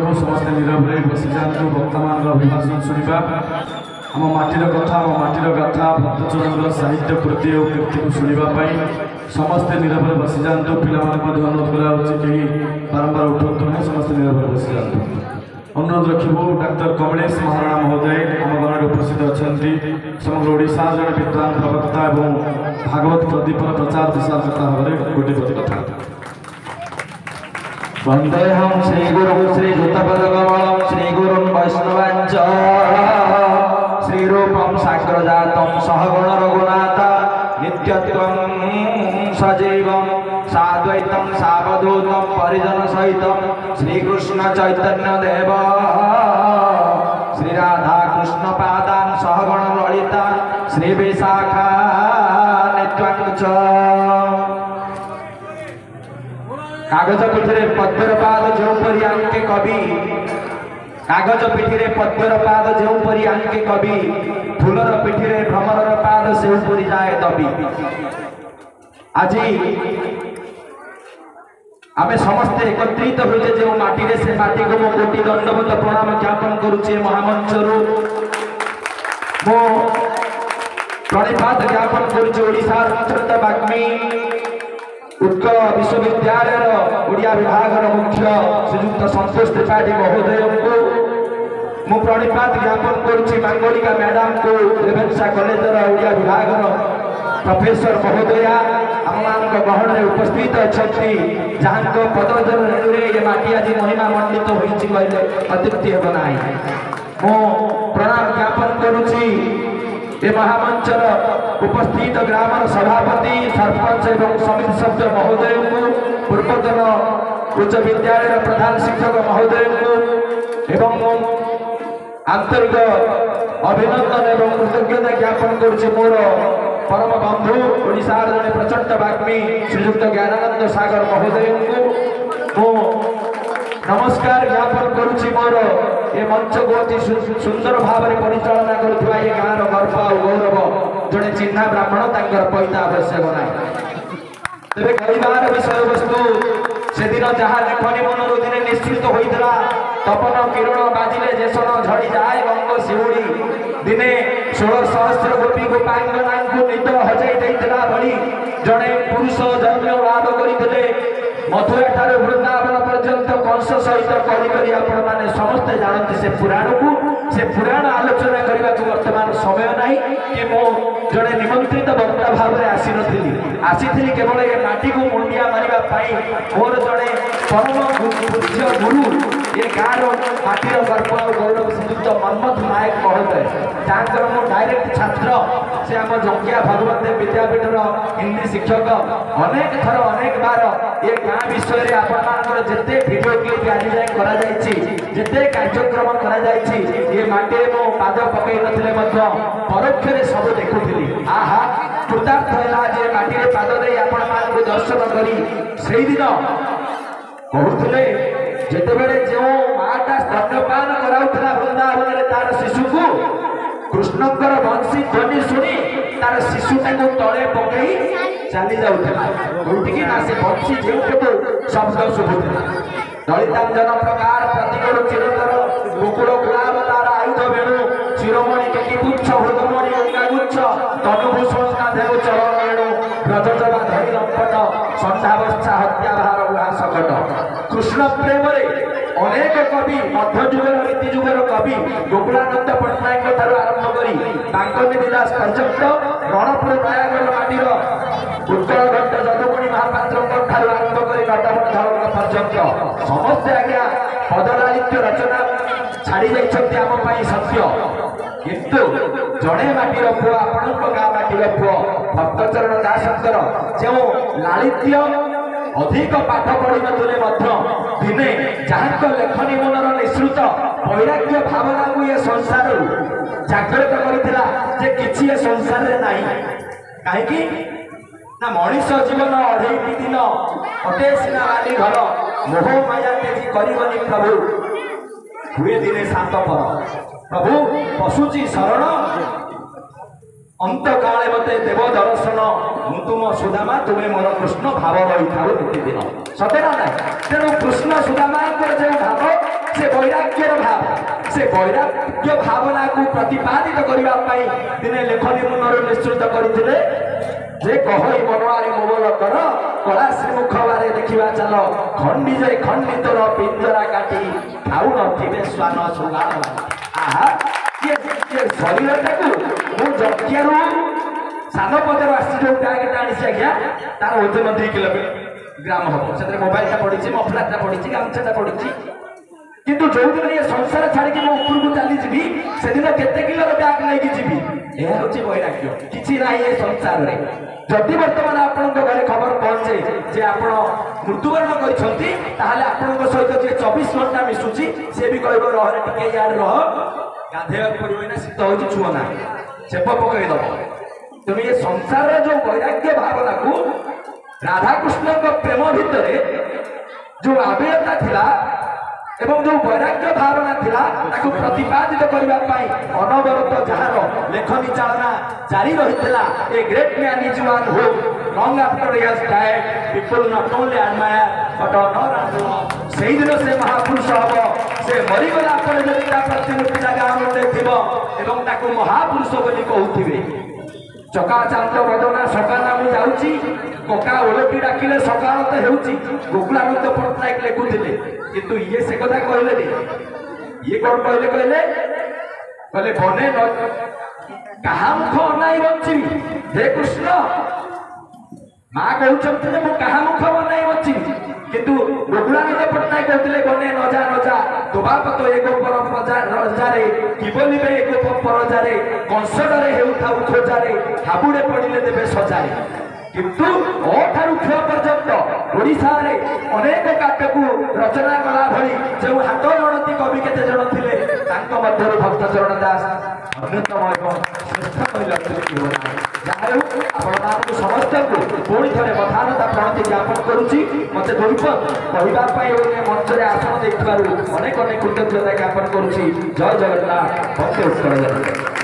करूँ समस्ते नीरव बसी जातु वक्ता मान अभिभाषण शुणा आम माटीर कथा आम माटीर गाथा भक्तचरण साहित्य कृति और कीर्ति को शुणापी समस्ते नीरव बसी जातु पिला अनुरोध कहीं बारंबार उठतु नहीं समस्ते नीरव बसी जातु अनुरोध रखू डाक्टर कमलेश महाराणा महोदय आम गण उपस्थित अच्छा समग्र ओडिशा जड़े विद्वान प्रवक्ता और भागवत प्रदीपर प्रचार प्रसारकर्ता भाव में गोटे कथा वंदेहं श्रीगुरुं श्रीयुतपदकमलं श्रीगुरुं वैष्णवांच श्रीरूपं साग्रजातं सहगुण रघुनाथ नित्यत्वं सजीवं साद्वैतं सावधूतं परिजन सहितं श्रीकृष्ण चैतन्य देव श्रीराधा कृष्ण पादान सहगुण ललिता श्री विशाखा नित्वांच कागज पिठिरे पद्मर पाद जोपरी आंके कवि कागज पिठिरे पद्मर पाद जोपरी आंके कवि फूलर पिठिरे भ्रमरर पाद सेउपरी जाए दबी आज आमे समस्ते एकत्रित होइले जे माटी रे से माटी को मो कोटि दंडवत प्रणाम ज्ञापन करूचे महामंचरू मो प्रणिपात ज्ञापन करूचे ओडिसा संस्कृत वाग्मी उत्कल विश्वविद्यालय ओडिया विभाग मुख्य श्रीयुक्त संतोष त्रिपाठी महोदय को मु प्रणिपात ज्ञापन करुच्ची मांगोलिका मैडम को रेवेन्सा कॉलेज ओडिया विभाग प्रोफेसर महोदया आम गहन में उपस्थित अच्छा जहाँ पदजन रेणुरे ये माटी आज महिमा मंडित होइले अत्युक्ति हेब ना मु प्रणाम ज्ञापन करुच्ची ये महामंचर उपस्थित ग्रामर सभापति सरपंच एवं समिति सभ्य महोदय को पूर्वतन उच्च विद्यालय प्रधान शिक्षक महोदय को एवं आंतरिक अभिनंदन एवं कृतज्ञता ज्ञापन करुच्ची मोर परम बंधु ओडिशा जड़े प्रचंड वाग्मी श्रीयुक्त ज्ञानानंद सागर महोदय को नमस्कार ज्ञापन करुच्ची मोर ये मंच को अति सुंदर भाव में परिचालना करुवा ये गाँव गर्व और गौरव जड़े चिन्हा ब्राह्मण तांकर पैसा आवश्यक ना तेरे कहबार विषय वस्तु से दिन जहाँ लेखनी मनर दिन निश्चित होता तपन किरण बाजिले जेसन झड़ी जाए गंग शिवड़ी दिने 16 सहस्र गोपी गोपांगना को निद हजाई भली जड़े पुरुष जन्म लाभ करते मथुरा ठार वृंदावन पर्यंत कंस सहित करी आपण माने समस्त जानते से पुराण आलोचना करने को वर्तमान समय ना कि मो जड़े निमंत्रित वक्ता भाव में आसी केवल ये माटी को मुंडिया मारे मोर जड़े परम पूज्य गुरु ये गाँव माटीर गर्व और गौरव श्रीयुक्त मन्मथ नायक महोदय जहाँकर मो डायरेक्ट छात्र से आम जंगिया भगवत विद्यापीठर हिंदी शिक्षक अनेक थर अनेक बार ये गाँ विषय में आपण जिते भिडियो क्लिप आज जाए करते कार्यक्रम कर ये माटे मो पाद पकई नथिले परोक्ष सब देखुली आहा कृतार्थ है माटी पाद दे आपण मान दर्शन करी से दिन कहते जितेबले जो माटा स्तन्यपान कराउथला वृंदावन रे तार शिशु को कृष्णकर वंशी ध्वनि शुणी तार शिशुटा को तले पकई चली जाउथला कोटिकी ना से वंशी जेउठो शब्द शुभुथला दलितांजन प्रकार प्रतिगुण चिरतर गोकुल गुलाब तार आयुध वेणु चिरमणि केकी गुच्छ हृदमणि गंगा गुच्छ तनुभूषण का देव चरण वेणु ब्रजजवा धरि लंपट संध्यावस्था हत्या भार उहासकट कृष्ण प्रेम अनेक कवि मध्यजुगर नीतिजुगर कवि गोकुलानंद पट्टनायक ठार आरंभ करी कांकनी विलास पर्यंत रणपुर नयागढ़ माटीर उत्कल घंट जदुमणि महापात्र ठार आरंभ करी नटवन धरक पर्यंत समस्ते आज्ञा पदलालित्य रचना छाड़ी जाइछन्ति आम पई सत्य किंतु जड़े माटीर पुओ आपण गाँ माटीर पुओ भक्तचरण दासंकर जो लालित्य अधिक पाठ पढ़ी नथिले दिने जहाँ लेखनी मनर निश्रुत वैराग्य भावना को ये संसार जागृत करथिला जे किछि ए संसार रे नाही काहेकि ना मनीष जीवन 2.5 दिन अटे सिना वाली घर मोह माया तेजी करिवनी प्रभु हुए दिने शांत पर प्रभु पशुची शरण अंत काले मते देव दर्शन मु तुम सुदामा तुम्हें मोर कृष्ण भाव रही था नीति दिन सतेना ना तेणु कृष्ण सुदामा जो भाव से ବୈରାଗ୍ୟର ଭାବ ସେ ବୈରାଗ୍ୟ ଭାବନାକୁ ପ୍ରତିପାଦିତ କରିବା ପାଇଁ ଦିନେ ଲେଖନୀ ମୁନରୁ ନିଶ୍ଚିତ କରିଥିଲେ ଯେ କହଇ ମନୁଆରେ ମୋବଲ କର କଳା ଶ୍ରୀମୁଖ ବାରେ ଦେଖିବା ଚାଲ ଖଣ୍ଡି ଯାଇ ଖଣ୍ଡି ତୋର ପିଞ୍ଜରା କାଟି ଖାଉ ନଥିବେ ଶ୍ୱାନ ଶୃଙ୍ଗାର ଆହା ଶରୀରଟାକୁ ମୁଁ ଯଜ୍ଞରୁ ସାନ ପଦର ଆସିଛି ଯୋଉ ବ୍ୟାଗଟା ଆଣିଛି ଆଜ୍ଞା ତାର ଓଜନ 2 କିଲୋଗ୍ରାମ ହବ ସେଥିରେ ମୋବାଇଲଟା ପଡିଛି ମଫଲରଟା ପଡିଛି ଗାମୁଛାଟା ପଡିଛି କିନ୍ତୁ ଯୋଉଦିନ ଏ ସଂସାର ଛାଡ଼ିକି ମୁଁ ଉପରକୁ ଚାଲିଯିବି ସେଦିନ କେତେ କିଲୋର ବ୍ୟାଗ ନେଇକି ଯିବି ଏହା ହେଉଛି ବୈରାଗ୍ୟ କିଛି ନାହିଁ ଏ ସଂସାରରେ ଯଦି ବର୍ତ୍ତମାନ ଆପଣଙ୍କ ଘରେ ଖବର ପହଞ୍ଚେ ଯେ ଆପଣ ମୃତ୍ୟୁବରଣ କରିଛନ୍ତି ତାହେଲେ ଆପଣଙ୍କ ସହିତ ଯିଏ 24 ଘଣ୍ଟା ମିଶୁଛି ସେ ବି କହିବ ରହରେ ଟିକେ ଇଆଡେ ରହ ଗାଧେଇବାକୁ ପଡିବ ନା ଶୀତ ହେଉଛି ଛୁଅ ନାହିଁ ଚେପ ପକେଇଦବ ତେଣୁ ଏ ସଂସାରର ଯୋଉ ବୈରାଗ୍ୟ ଭାବନାକୁ ରାଧାକୃଷ୍ଣଙ୍କ ପ୍ରେମ ଭିତରେ ଯୋଉ ଆବିଳତା ଥିଲା ଏବଂ ଯୋଉ ବୈରାଗ୍ୟ ଭାବନା ଥିଲା ତାକୁ ପ୍ରତିପାଦିତ କରିବା ପାଇଁ ଅନବରତ ଯାହାର ଲେଖନୀ ଚାଳନା ଜାରି ରହିଥିଲା a great man is one who long after he has died people not only admire but honour and love ସେଇଦିନ ସେ ମହାପୁରୁଷ ହବ ସେ ମରିଗଲା ପରେ ଯଦି ତା ପ୍ରତିମୂର୍ତ୍ତିଟା ଗାଁ ମୁଣ୍ଡେ ଥିବ ଏବଂ ତାକୁ ମହାପୁରୁଷ ବୋଲି କହୁଥିବେ ଚକାଚାନ୍ତ ବଦନା ସକାଳ ମୁଁ ଯାଉଛି କକା ଓଲଟି ଡାକିଲେ ସକାଳ ତ ହେଉଛି ଗୋକୁଳାନନ୍ଦ ପଟ୍ଟନାୟକ ଲେଖୁଥିଲେ କିନ୍ତୁ ଇଏ ସେ କଥା କହିଲେନି ଇଏ କଣ କହିଲେ କହିଲେ ବନେ କାହା ମୁଖ ଅନାଇ ବଞ୍ଚିବି ହେ କୃଷ୍ଣ ମା କହୁଛନ୍ତି ଯେ ମୁଁ କାହା ମୁଖ ଅନାଇ ବଞ୍ଚିବି କିନ୍ତୁ ଗୋକୁଳାନନ୍ଦ ପଟ୍ଟନାୟକ କହୁଥିଲେ ବନେ ନଜା ନଜା ଦୋବାପତ ଏ ଗୋପର ରଜାରେ କି ବୋଲିବେ ଏ ଗୋପ ପରଜାରେ କଂସଡରେ ହେଉଥାଉ ଖୋଜାରେ ହାବୁଡେ ପଡିଲେ ଦେବେ ସଜାରେ କିନ୍ତୁ ଅଠାରୁ କ୍ଷୟ ପର୍ଯ୍ୟନ୍ତ ଓଡ଼ିଶାରେ ଅନେକ କାବ୍ୟକୁ ରଚନା କଲା ଭଳି ଯେଉଁ ହାତ ଗଣତି କବି କେତେ ଜଣ ଥିଲେ ତାଙ୍କ ମଧ୍ୟରୁ ଭକ୍ତଚରଣ ଦାସ ଅନ୍ୟତମ ଏବଂ ଶ୍ରେଷ୍ଠ କହିଲେ ଯାହା ହେଉ ଆପଣମାନଙ୍କୁ ସମସ୍ତଙ୍କୁ ପୁଣି ଥରେ ମଥାନତା ପ୍ରଣତି ଜ୍ଞାପନ କରୁଛି ମତେ ଦ୍ୱୈପଦ କହିବା ପାଇଁ ମଞ୍ଚରେ ଆସନ ଦେଇଥିବାରୁ ଅନେକ ଅନେକ କୃତଜ୍ଞତା ଜ୍ଞାପନ କରୁଛି ଜୟ ଜଗନ୍ନାଥ ଭକ୍ତ ଉତ୍କଳ ଜଗନ୍ନାଥ।